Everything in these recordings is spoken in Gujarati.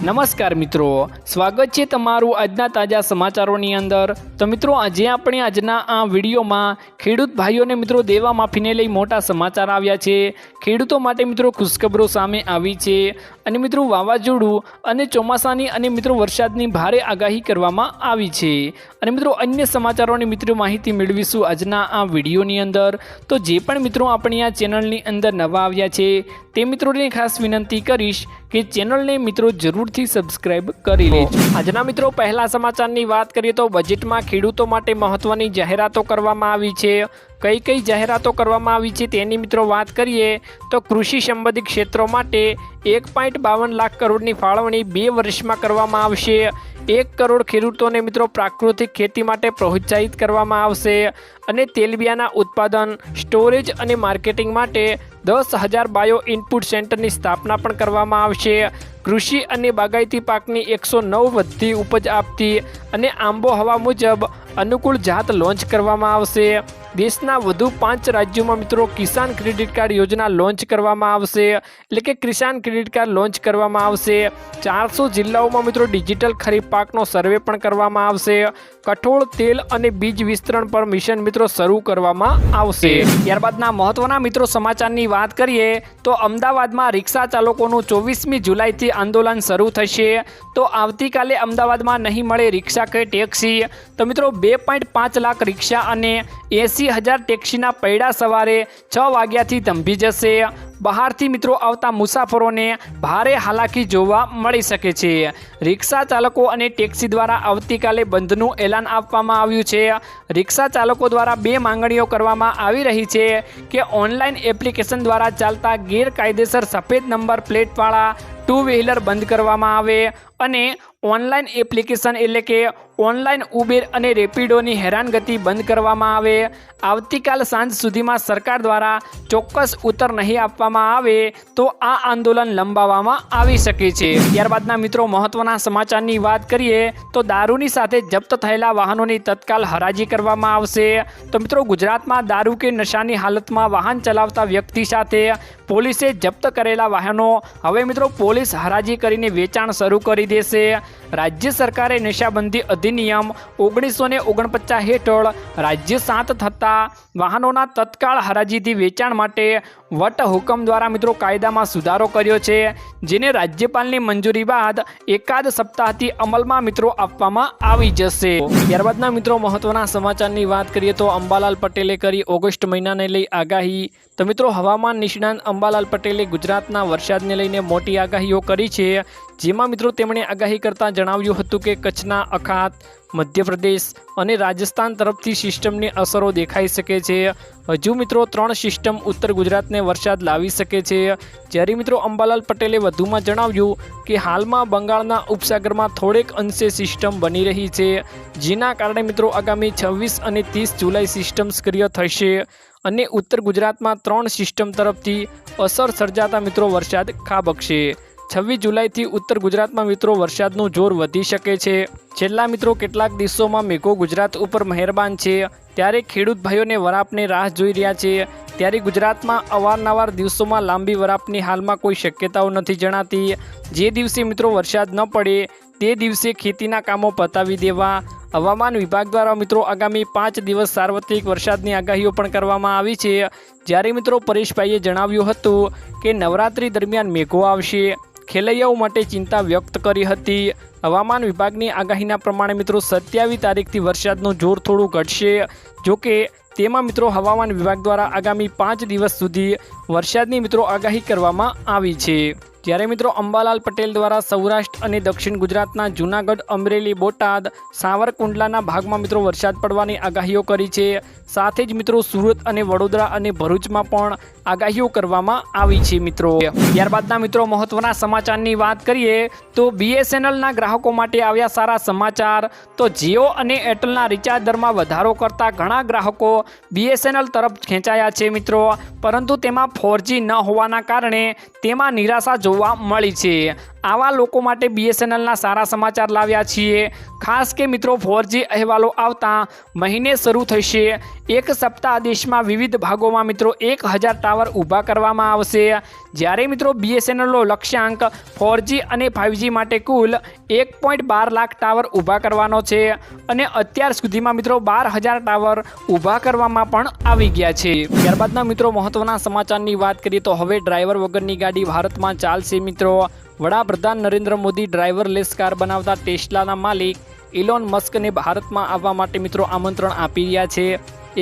નમસ્કાર મિત્રો, સ્વાગત છે તમારું આજના તાજા સમાચારોની અંદર। તો મિત્રો આજે આપણે આજના આ વિડીયોમાં ખેડૂત ભાઈઓને મિત્રો દેવા માફીને લઈ મોટા સમાચાર આવ્યા છે। ખેડૂતો માટે મિત્રો ખુશખબરો સામે આવી છે અને મિત્રો વાવાઝોડું અને ચોમાસાની અને મિત્રો વરસાદની ભારે આગાહી કરવામાં આવી છે અને મિત્રો અન્ય સમાચારોની મિત્રો માહિતી મેળવીશું આજના આ વિડીયોની અંદર। તો જે પણ મિત્રો આપણી આ ચેનલની અંદર નવા આવ્યા છે તે મિત્રોને ખાસ વિનંતી કરીશ કે ચેનલને મિત્રો જરૂરથી સબસ્ક્રાઇબ કરી લેજો। આજના મિત્રો પહેલા સમાચારની વાત કરીએ તો બજેટમાં ખેડૂતો માટે મહત્વની જાહેરાતો કરવામાં આવી છે। કઈ કઈ જાહેરાતો કરવામાં આવી છે તેની મિત્રો વાત કરીએ તો કૃષિ સંબંધિત ક્ષેત્રો માટે 1.52 લાખ કરોડની ફાળવણી 2 વર્ષમાં કરવામાં આવશે। 1 કરોડ ખેડૂતોને મિત્રો પ્રાકૃતિક ખેતી માટે પ્રોત્સાહિત કરવામાં આવશે અને તેલબિયાના ઉત્પાદન, સ્ટોરેજ અને માર્કેટિંગ માટે 10,000 બાયો ઇનપુટ સેન્ટરની સ્થાપના પણ કરવામાં આવશે। કૃષિ અને બાગાયતી પાકની 109 વધતી ઉપજ આપતી અને આબોહવા મુજબ અનુકૂળ જાત લોન્ચ કરવામાં આવશે। દેશના વધુ 5 રાજ્યોમાં મિત્રો કિસાન ક્રેડિટ કાર્ડ યોજના લોન્ચ કરવામાં આવશે, એટલે કે કિસાન ક્રેડિટ કાર્ડ લોન્ચ કરવામાં આવશે। 400 જિલ્લાઓમાં મિત્રો ડિજિટલ ખરીફ પાકનો સર્વે પણ કરવામાં આવશે। કઠોળ, તેલ અને બીજ વિસ્તરણ પર મિશન મિત્રો શરૂ કરવામાં આવશે। ત્યારબાદના મહત્વના મિત્રો સમાચારની વાત કરીએ તો અમદાવાદમાં રિક્ષા ચાલકોનું 24મી જુલાઈથી આંદોલન શરૂ થશે। તો આવતીકાલે અમદાવાદમાં નહીં મળે રિક્ષા કે ટેક્સી। તો મિત્રો 2.5 લાખ રિક્ષા અને 80,000 ટેક્સીના પૈડા સવારે 6 વાગ્યાથી થંભી જશે। બહારથી મિત્રો આવતા મુસાફરોને ભારે હાલાકી જોવા મળી શકે છે। રિક્ષા ચાલકો અને ટેક્સી દ્વારા આવતીકાલે બંધનું એલાન આપવામાં આવ્યું છે। રિક્ષા ચાલકો દ્વારા 2 માંગણીઓ કરવામાં આવી રહી છે કે ઓનલાઈન એપ્લિકેશન દ્વારા ચાલતા ગેરકાયદેસર સફેદ નંબર પ્લેટવાળા 2 વ્હીલર બંધ કરવામાં આવે અને ઓનલાઈન એપ્લિકેશન એટલે કે ઓનલાઈન ઉબેર અને રેપિડોની હેરાનગતિ બંધ કરવામાં આવે। આવતીકાલ સાંજ સુધીમાં સરકાર દ્વારા ચોક્કસ ઉત્તર નહીં આપવામાં આવે તો આ આંદોલન લંબાવવામાં આવી શકે છે। ત્યારબાદના મિત્રો મહત્વના સમાચારની વાત કરીએ તો દારૂની સાથે જપ્ત થયેલા વાહનોની તત્કાલ હરાજી કરવામાં આવશે। તો મિત્રો ગુજરાતમાં દારૂ કે નશાની હાલતમાં વાહન ચલાવતા વ્યક્તિ સાથે પોલીસે જપ્ત કરેલા વાહનો હવે મિત્રો પોલીસ હરાજી કરીને વેચાણ શરૂ કરી દેશે। રાજ્ય સરકારે નશાબંધી અધિનિયમ 1949 હેઠળ રાજ્ય 7 થતા વાહનોના તત્કાળ હરાજીથી વેચાણ માટે વટ હુકમ દ્વારા મિત્રો કાયદામાં સુધારો કર્યો છે, જેને રાજ્યપાલની મંજૂરી બાદ એકાદ સપ્તાહથી અમલમાં મિત્રો આપવામાં આવી જશે। ત્યારબાદના મિત્રો મહત્વના સમાચારની વાત કરીએ તો અંબાલાલ પટેલે કરી ઓગસ્ટ મહિનાને લઈ આગાહી। તો મિત્રો હવામાન નિષ્ણાત અંબાલાલ પટેલે ગુજરાતના વરસાદને લઈને મોટી આગાહીઓ કરી છે, જેમાં મિત્રો તેમણે આગાહી કરતાં જણાવ્યું હતું કે કચ્છના અખાત, મધ્યપ્રદેશ અને રાજસ્થાન તરફથી સિસ્ટમની અસરો દેખાઈ શકે છે। હજુ મિત્રો 3 સિસ્ટમ ઉત્તર ગુજરાતને વરસાદ લાવી શકે છે। જ્યારે મિત્રો અંબાલાલ પટેલે વધુમાં જણાવ્યું કે હાલમાં બંગાળના ઉપસાગરમાં થોડેક અંશે સિસ્ટમ બની રહી છે, જેના કારણે મિત્રો આગામી 26 અને 30 જુલાઈ સિસ્ટમ સક્રિય થશે અને ઉત્તર ગુજરાતમાં 3 સિસ્ટમ તરફથી અસર સર્જાતા મિત્રો વરસાદ ખાબકશે। 26 જુલાઈથી ઉત્તર ગુજરાતમાં મિત્રો વરસાદનું જોર વધી શકે છે। છેલ્લા મિત્રો કેટલાક દિવસોમાં મેઘો ગુજરાત ઉપર મહેરબાન છે, ત્યારે ખેડૂત ભાઈઓને વરાપની રાહ જોઈ રહ્યા છે। ત્યારે ગુજરાતમાં અવારનવાર દિવસોમાં લાંબી વરાપની હાલમાં કોઈ શક્યતાઓ નથી જણાતી। જે દિવસે મિત્રો વરસાદ ન પડે તે દિવસે ખેતીના કામો પતાવી દેવા હવામાન વિભાગ દ્વારા મિત્રો આગામી 5 દિવસ સાર્વત્રિક વરસાદની આગાહીઓ પણ કરવામાં આવી છે। જ્યારે મિત્રો પરેશભાઈએ જણાવ્યું હતું કે નવરાત્રી દરમિયાન મેઘો આવશે, ખેલૈયાઓ માટે ચિંતા વ્યક્ત કરી હતી। હવામાન વિભાગની આગાહીના પ્રમાણે મિત્રો 27 તારીખથી વરસાદનું જોર થોડું ઘટશે, જોકે તેમાં મિત્રો હવામાન વિભાગ દ્વારા આગામી 5 દિવસ સુધી વરસાદની મિત્રો આગાહી કરવામાં આવી છે। જ્યારે મિત્રો અંબાલાલ પટેલ દ્વારા સૌરાષ્ટ્ર અને દક્ષિણ ગુજરાતના જૂનાગઢ, અમરેલી, બોટાદ, સાવરકુંડલાના ભાગમાં મિત્રો વરસાદ પડવાની આગાહીઓ કરી છે। સાથે જ મિત્રો સુરત અને વડોદરા અને ભરૂચમાં પણ આગાહીઓ કરવામાં આવી છે મિત્રો। ત્યારબાદના મિત્રો મહત્વના સમાચારની વાત કરીએ તો BSNLના ગ્રાહકો માટે આવ્યા સારા સમાચાર। તો જીઓ અને એરટેલના રિચાર્જ દરમાં વધારો કરતા ઘણા ગ્રાહકો BSNL તરફ ખેંચાયા છે મિત્રો, પરંતુ તેમાં 4G ન હોવાના કારણે તેમાં નિરાશા જોવા મળી છે। આવા લોકો માટે BSNLના સારા સમાચાર લાવ્યા છીએ। ખાસ કે મિત્રો 4G અહેવાલો આવતા મહિને શરૂ થશે। એક સપ્તાહ દેશમાં વિવિધ ભાગોમાં મિત્રો 1000 ટાવર ઊભા કરવામાં આવશે। જ્યારે મિત્રો BSNLનો લક્ષ્યાંક 4G અને 5G માટે કુલ 1.12 લાખ ટાવર ઊભા કરવાનો છે અને અત્યાર સુધીમાં મિત્રો 12000 ટાવર ઊભા કરવામાં પણ આવી ગયા છે। ત્યારબાદના મિત્રો મહત્વના સમાચારની વાત કરીએ તો હવે ડ્રાઈવર વગરની ગાડી ભારતમાં ચાલશે। મિત્રો વડાપ્રધાન નરેન્દ્ર મોદી ડ્રાઈવરલેસ કાર બનાવતા ટેસ્લાના માલિક ઇલોન મસ્કને ભારતમાં આવવા માટે મિત્રો આમંત્રણ આપી રહ્યા છે।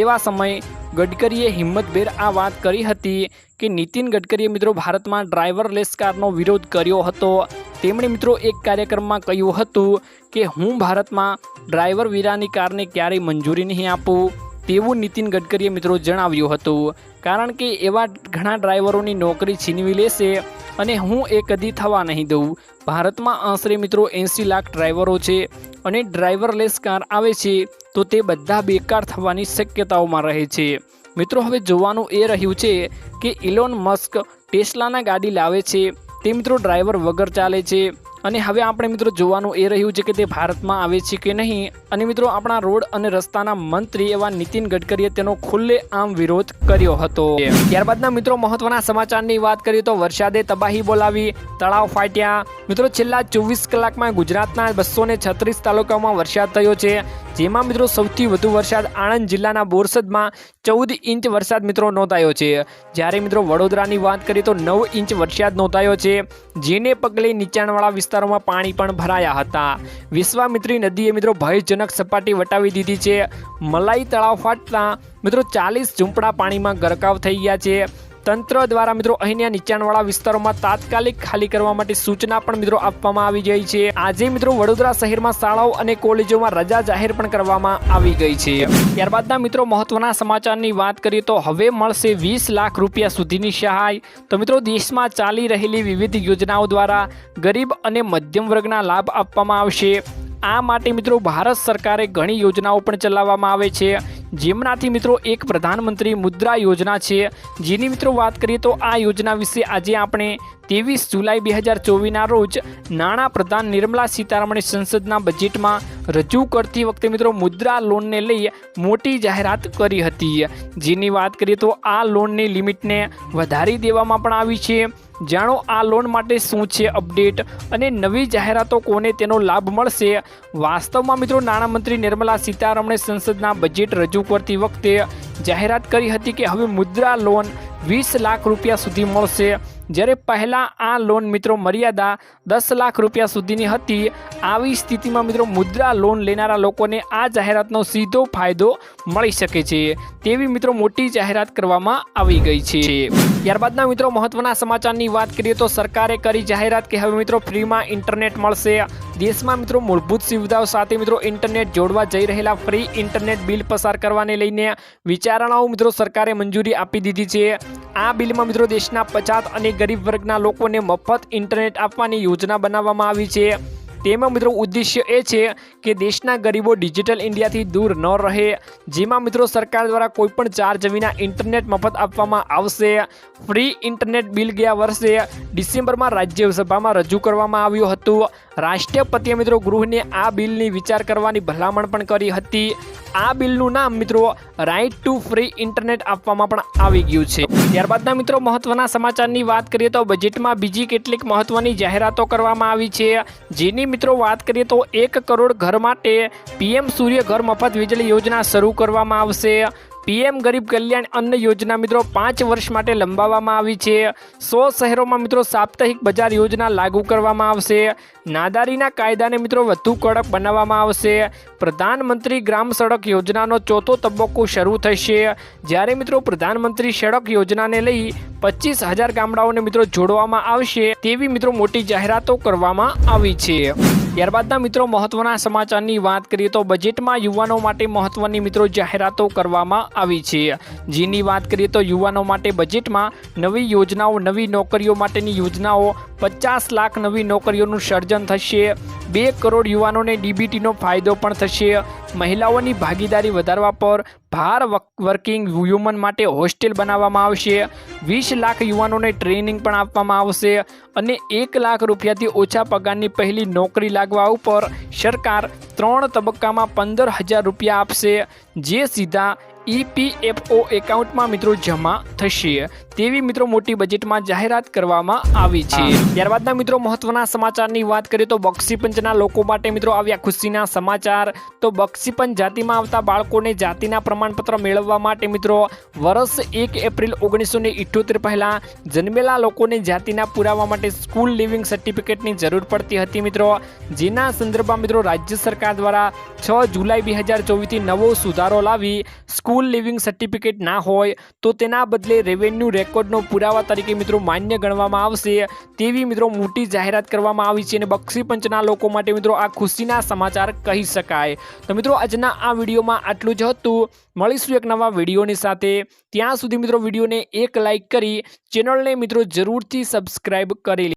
એવા સમયે ગડકરીએ હિંમતભેર આ વાત કરી હતી કે નીતિન ગડકરીએ મિત્રો ભારતમાં ડ્રાઈવરલેસ કારનો વિરોધ કર્યો હતો। તેમણે મિત્રો એક કાર્યક્રમમાં કહ્યું હતું કે હું ભારતમાં ડ્રાઈવર વિનાની કારને ક્યારેય મંજૂરી નહીં આપું તેવું નીતિન ગડકરીએ મિત્રો જણાવ્યું હતું। કારણ કે એવા ઘણા ડ્રાઈવરોની નોકરી છીનવી લેશે અને હું એ કદી થવા નહીં દઉં। ભારતમાં આશરે મિત્રો 80 લાખ ડ્રાઈવરો છે અને ડ્રાઈવરલેસ કાર આવે છે તો તે બધા બેકાર થવાની શક્યતાઓમાં રહે છે। મિત્રો હવે જોવાનું એ રહ્યું છે કે ઇલોન મસ્ક ટેસ્લાના ગાડી લાવે છે તે મિત્રો ડ્રાઈવર વગર ચાલે છે અને હવે આપણે મિત્રો જોવાનું એ રહ્યું છે કે તે ભારતમાં આવે છે કે નહીં। અને મિત્રો આપણા રોડ અને રસ્તાના મંત્રી એવા નીતિન ગડકરીએ તેનો ખુલ્લેઆમ વિરોધ કર્યો હતો। ત્યારબાદના મિત્રો મહત્વના સમાચારની વાત કરીએ તો વરસાદે તબાહી બોલાવી, તળાવ ફાટ્યા। મિત્રો છેલ્લા 24 કલાકમાં ગુજરાતના 236 તાલુકામાં વરસાદ થયો છે, જેમાં મિત્રો સૌથી વધુ વરસાદ આણંદ જિલ્લાના બોરસદમાં 14 ઇંચ વરસાદ મિત્રો નોંધાયો છે। જ્યારે મિત્રો વડોદરાની વાત કરીએ તો 9 ઇંચ વરસાદ નોંધાયો છે, જેને પગલે નીચાણવાળા વિસ્તારોમાં પાણી પણ ભરાયા હતા। વિશ્વામિત્રી નદીએ મિત્રો ભયજનક સપાટી વટાવી દીધી છે। મલાઈ તળાવ ફાટતા મિત્રો 40 ઝૂંપડા પાણીમાં ગરકાવ થઈ ગયા છે। તંત્ર દ્વારા મિત્રો અહીંના નીચાણવાળા વિસ્તારોમાં તાત્કાલિક ખાલી કરવા માટે સૂચના પણ મિત્રો આપવામાં આવી ગઈ છે। આજે મિત્રો વડોદરા શહેરમાં શાળાઓ અને કોલેજોમાં રજા જાહેર પણ કરવામાં આવી ગઈ છે। ત્યારબાદના મિત્રો મહત્વના સમાચારની વાત કરીએ તો હવે મળશે 20 લાખ રૂપિયા સુધીની સહાય। તો મિત્રો દેશમાં ચાલી રહેલી વિવિધ યોજનાઓ દ્વારા ગરીબ અને મધ્યમ વર્ગના લાભ આપવામાં આવશે। આ માટે મિત્રો ભારત સરકારે ઘણી યોજનાઓ પણ ચલાવવામાં આવે છે, જેમનાથી મિત્રો એક પ્રધાનમંત્રી મુદ્રા યોજના છે, જેની મિત્રો વાત કરીએ તો આ યોજના વિશે આજે આપણે 23 જુલાઈ 2024ના રોજ નાણાં પ્રધાન નિર્મલા સીતારમણે સંસદના બજેટમાં રજૂ કરતી વખતે મિત્રો મુદ્રા લોનને લઈ મોટી જાહેરાત કરી હતી। જેની વાત કરીએ તો આ લોનની લિમિટને વધારી દેવામાં પણ આવી છે। જાણો આ લોન માટે શું છે અપડેટ અને નવી જાહેરાતો કોને તેનો લાભ મળશે। વાસ્તવમાં મિત્રો નાણામંત્રી નિર્મલા સીતારમણે સંસદના બજેટ રજૂ કરતી વખતે જાહેરાત કરી હતી કે હવે મુદ્રા લોન 20 લાખ રૂપિયા સુધી મળશે, જ્યારે પહેલાં આ લોન મિત્રો મર્યાદા 10 લાખ રૂપિયા સુધીની હતી। આવી સ્થિતિમાં મિત્રો મુદ્રા લોન લેનારા લોકોને આ જાહેરાતનો સીધો ફાયદો મળી શકે છે તેવી મિત્રો મોટી જાહેરાત કરવામાં આવી ગઈ છે। ત્યારબાદના મિત્રો મહત્વના સમાચારની વાત કરીએ તો સરકારે કરી જાહેરાત કે હવે મિત્રો ફ્રીમાં ઇન્ટરનેટ મળશે। દેશમાં મિત્રો મૂળભૂત સુવિધાઓ સાથે મિત્રો ઇન્ટરનેટ જોડવા જઈ રહેલા ફ્રી ઇન્ટરનેટ બિલ પસાર કરવાને લઈને વિચારણાઓ મિત્રો સરકારે મંજૂરી આપી દીધી છે। આ બિલમાં મિત્રો દેશના 50 અને ગરીબ વર્ગના લોકોને મફત ઇન્ટરનેટ આપવાની યોજના બનાવવામાં આવી છે। તેમાં મિત્રો ઉદ્દેશ્ય એ છે કે દેશના ગરીબો ડિજિટલ ઇન્ડિયાથી દૂર ન રહે, જેમાં મિત્રો સરકાર દ્વારા કોઈપણ ચાર્જ વિના ઇન્ટરનેટ મફત આપવામાં આવશે। ફ્રી ઇન્ટરનેટ બિલ ગયા વર્ષે ડિસેમ્બરમાં રાજ્યસભામાં રજૂ કરવામાં આવ્યું હતું। રાષ્ટ્રપતિએ મિત્રો ગૃહને આ બિલની વિચાર કરવાની ભલામણ પણ કરી હતી। આ બિલનું નામ મિત્રો રાઇટ ટુ ફ્રી ઇન્ટરનેટ આપવામાં પણ આવી ગયું છે। ત્યારબાદના મિત્રો મહત્વના સમાચારની વાત કરીએ તો બજેટમાં બીજી કેટલીક મહત્વની જાહેરાતો કરવામાં આવી છે, જેની મિત્રો વાત કરીએ તો 1 કરોડ ઘર માટે PM સૂર્ય ઘર મફત વીજળી યોજના શરૂ કરવામાં આવશે। PM ગરીબ કલ્યાણ અન્ન યોજના મિત્રો 5 વર્ષ માટે લંબાવવામાં આવી છે। 100 શહેરોમાં મિત્રો સાપ્તાહિક બજાર યોજના લાગુ કરવામાં આવશે। નાદારીના કાયદાને મિત્રો વધુ કડક બનાવવામાં આવશે। પ્રધાનમંત્રી ગ્રામ સડક યોજનાનો 4થો તબક્કો શરૂ થશે, જ્યારે મિત્રો પ્રધાનમંત્રી સડક યોજનાને લઈ 25,000 ગામડાઓને મિત્રો જોડવામાં આવશે તેવી મિત્રો મોટી જાહેરાતો કરવામાં આવી છે। ત્યારબાદના મિત્રો મહત્વના સમાચારની વાત કરીએ તો બજેટમાં યુવાનો માટે મહત્વની મિત્રો જાહેરાતો કરવામાં આવી છે, જેની વાત કરીએ તો યુવાનો માટે બજેટમાં નવી યોજનાઓ, નવી નોકરીઓ માટેની યોજનાઓ, 50 લાખ નવી નોકરીઓનું સર્જન થશે। 2 કરોડ યુવાનોને DBTનો ફાયદો પણ થશે। મહિલાઓની ભાગીદારી વધારવા પર ભાર, વર્કિંગ વુમન માટે હોસ્ટેલ બનાવવામાં આવશે, 20 લાખ યુવાનોને ટ્રેનિંગ પણ આપવામાં આવશે અને 1 લાખ રૂપિયાથી ઓછા પગારની પહેલી નોકરી લાગવા ઉપર સરકાર 3 તબક્કામાં 15,000 રૂપિયા આપશે, જે સીધા EPFO એકાઉન્ટમાં મિત્રો જમા થશે તેવી મિત્રો મોટી બજેટમાં જાહેરાત કરવામાં આવી છે। ત્યારબાદના મિત્રો મહત્વના સમાચારની વાત કરીએ તો બક્ષીપંચના લોકો માટે મિત્રો આવ્યા ખુશીના સમાચાર। તો બક્ષીપંચ જાતિમાં આવતા બાળકોને જાતિના પ્રમાણપત્ર મેળવવા માટે મિત્રો વર્ષ 1 એપ્રિલ 1978 પહેલા જન્મેલા લોકોને જાતિના પુરાવા માટે સ્કૂલ લિવિંગ સર્ટિફિકેટની જરૂર પડતી હતી મિત્રો, જેના સંદર્ભમાં મિત્રો રાજ્ય સરકાર દ્વારા 6 જુલાઈ 2024થી નવો સુધારો લાવી સ્કૂલ લિવિંગ સર્ટિફિકેટ ના હોય તો તેના બદલે રેવન્યુ રેકોર્ડનો પુરાવા તરીકે મિત્રો માન્ય ગણવામાં આવશે તેવી મિત્રો મોટી જાહેરાત કરવામાં આવી છે અને બક્ષીપંચના લોકો માટે મિત્રો આ ખુશીના સમાચાર કહી શકાય। તો મિત્રો આજના આ વિડીયોમાં આટલું જ હતું। મળીશું એક નવા વિડીયોની સાથે, ત્યાં સુધી મિત્રો વિડીયોને એક લાઇક કરી ચેનલને મિત્રો જરૂરથી સબસ્ક્રાઇબ કરી